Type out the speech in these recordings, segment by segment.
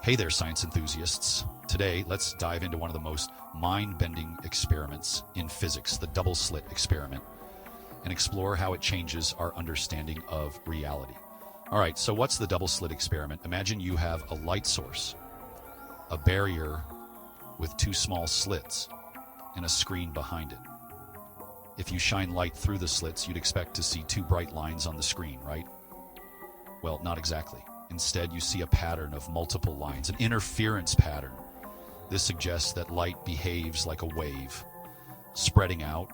Hey there, science enthusiasts. Today, let's dive into one of the most mind-bending experiments in physics, the double slit experiment, and explore how it changes our understanding of reality. All right, so what's the double slit experiment? Imagine you have a light source, a barrier with two small slits, and a screen behind it. If you shine light through the slits, you'd expect to see two bright lines on the screen, right? Well, not exactly. Instead, you see a pattern of multiple lines, an interference pattern. This suggests that light behaves like a wave, spreading out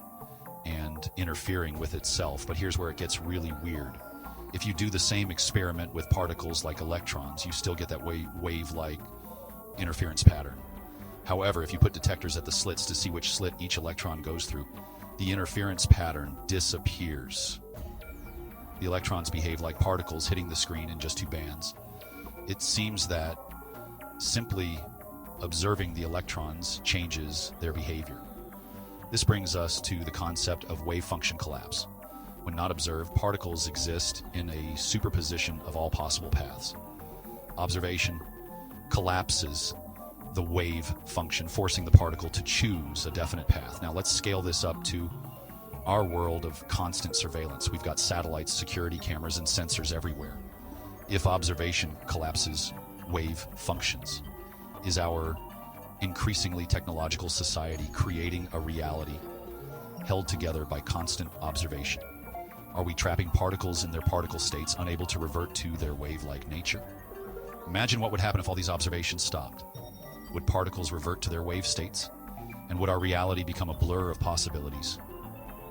and interfering with itself. But here's where it gets really weird. If you do the same experiment with particles like electrons, you still get that wave-like interference pattern. However, if you put detectors at the slits to see which slit each electron goes through, the interference pattern disappears. The electrons behave like particles hitting the screen in just two bands. It seems that simply observing the electrons changes their behavior. This brings us to the concept of wave function collapse. When not observed, particles exist in a superposition of all possible paths. Observation collapses the wave function, forcing the particle to choose a definite path. Now let's scale this up to our world of constant surveillance. We've got satellites, security cameras, and sensors everywhere. If observation collapses wave functions, is our increasingly technological society creating a reality held together by constant observation? Are we trapping particles in their particle states, unable to revert to their wave-like nature? Imagine what would happen if all these observations stopped. Would particles revert to their wave states? And would our reality become a blur of possibilities?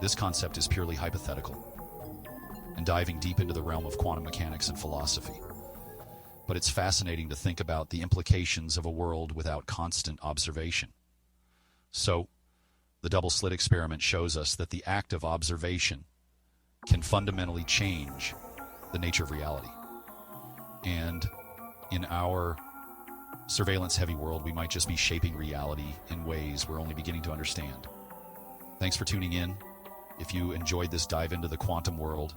This concept is purely hypothetical and diving deep into the realm of quantum mechanics and philosophy. But it's fascinating to think about the implications of a world without constant observation. So, the double slit experiment shows us that the act of observation can fundamentally change the nature of reality. And in our surveillance-heavy world, we might just be shaping reality in ways we're only beginning to understand. Thanks for tuning in. If you enjoyed this dive into the quantum world,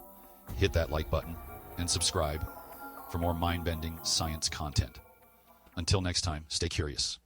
hit that like button and subscribe for more mind-bending science content. Until next time, stay curious.